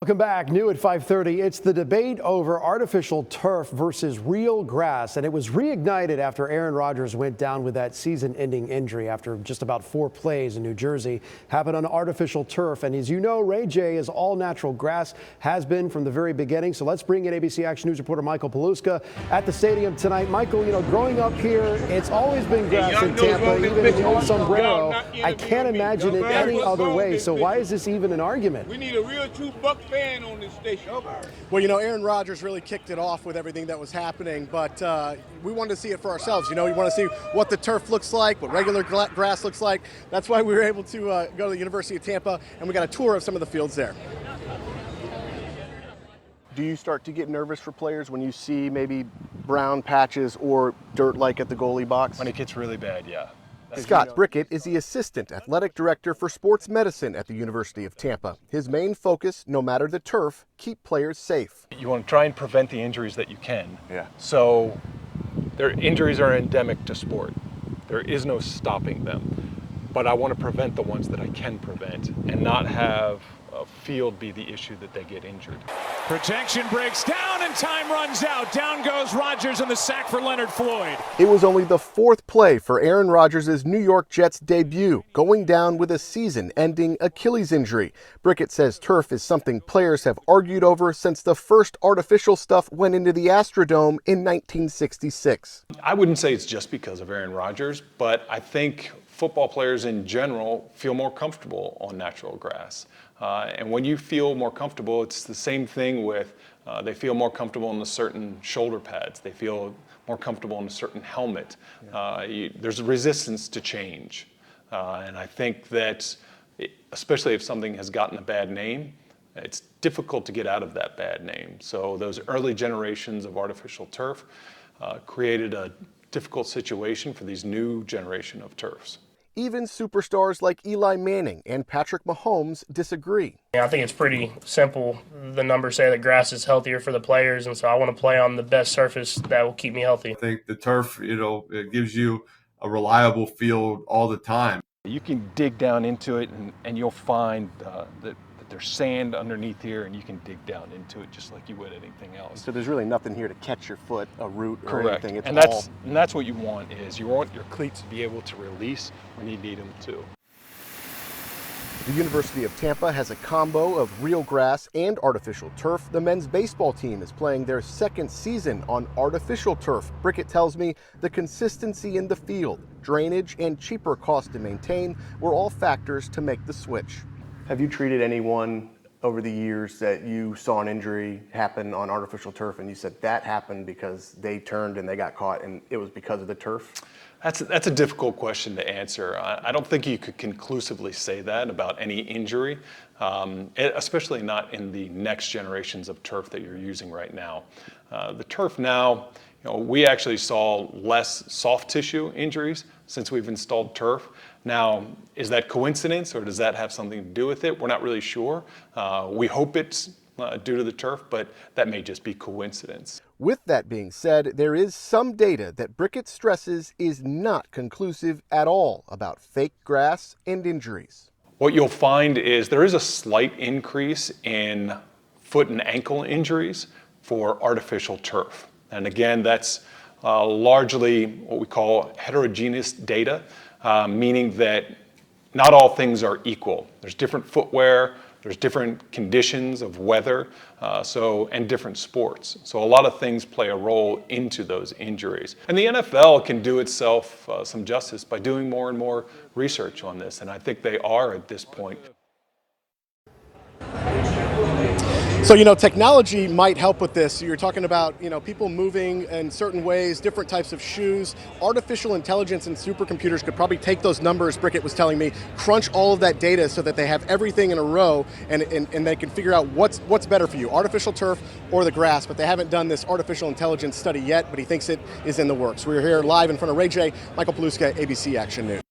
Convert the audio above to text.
Welcome back. New at 5:30. It's the debate over artificial turf versus real grass, and it was reignited after Aaron Rodgers went down with that season-ending injury after just about 4 plays in New Jersey. Happened on artificial turf, and as you know, Ray J is all natural grass, has been from the very beginning. So let's bring in ABC Action News reporter Michael Paluska at the stadium tonight. Michael, you know, growing up here, it's always been grass in Tampa, even in the old sombrero. I can't imagine it any other way. So why is this even an argument? We need a real true Buck fan on this station. Well, you know, Aaron Rodgers really kicked it off with everything that was happening, but we wanted to see it for ourselves. You know, we want to see what the turf looks like, what regular grass looks like. That's why we were able to go to the University of Tampa, and we got a tour of some of the fields there. Do you start to get nervous for players when you see maybe brown patches or dirt like at the goalie box? When it gets really bad, yeah. Scott Brickett is the Assistant Athletic Director for Sports Medicine at the University of Tampa. His main focus, no matter the turf, keep players safe. You want to try and prevent the injuries that you can. Yeah. So their injuries are endemic to sport. There is no stopping them. But I want to prevent the ones that I can prevent and not have a field be the issue that they get injured. Protection breaks down and time runs out. Down goes Rodgers and the sack for Leonard Floyd. It was only the 4th play for Aaron Rodgers' New York Jets debut, going down with a season-ending Achilles injury. Brickett says turf is something players have argued over since the first artificial stuff went into the Astrodome in 1966. I wouldn't say it's just because of Aaron Rodgers, but I think football players in general feel more comfortable on natural grass. And when you feel more comfortable, it's the same thing with they feel more comfortable in the certain shoulder pads. They feel more comfortable in a certain helmet. There's a resistance to change. And I think that, especially if something has gotten a bad name, it's difficult to get out of that bad name. So those early generations of artificial turf created a difficult situation for these new generation of turfs. Even superstars like Eli Manning and Patrick Mahomes disagree. I think it's pretty simple. The numbers say that grass is healthier for the players, and so I want to play on the best surface that will keep me healthy. I think the turf, it gives you a reliable field all the time. You can dig down into it and you'll find that there's sand underneath here, and you can dig down into it just like you would anything else. So there's really nothing here to catch your foot, a root, or Correct. anything. And that's what you want, is you want your cleats to be able to release when you need them to. The University of Tampa has a combo of real grass and artificial turf. The men's baseball team is playing their 2nd season on artificial turf. Brickett tells me the consistency in the field, drainage, and cheaper cost to maintain were all factors to make the switch. Have you treated anyone over the years that you saw an injury happen on artificial turf and you said that happened because they turned and they got caught and it was because of the turf? That's a difficult question to answer. I don't think you could conclusively say that about any injury, especially not in the next generations of turf that you're using right now. The turf now, we actually saw less soft tissue injuries since we've installed turf. Now, is that coincidence or does that have something to do with it? We're not really sure. We hope it's due to the turf, but that may just be coincidence. With that being said, there is some data that Brickett stresses is not conclusive at all about fake grass and injuries. What you'll find is there is a slight increase in foot and ankle injuries for artificial turf. And again, that's largely what we call heterogeneous data, meaning that not all things are equal. There's different footwear, there's different conditions of weather, and different sports. So a lot of things play a role into those injuries. And the NFL can do itself some justice by doing more and more research on this, and I think they are at this point. So, technology might help with this. You're talking about, people moving in certain ways, different types of shoes. Artificial intelligence and supercomputers could probably take those numbers, Brickett was telling me, crunch all of that data so that they have everything in a row and they can figure out what's better for you, artificial turf or the grass. But they haven't done this artificial intelligence study yet, but he thinks it is in the works. We're here live in front of Ray J, Michael Paluska, ABC Action News.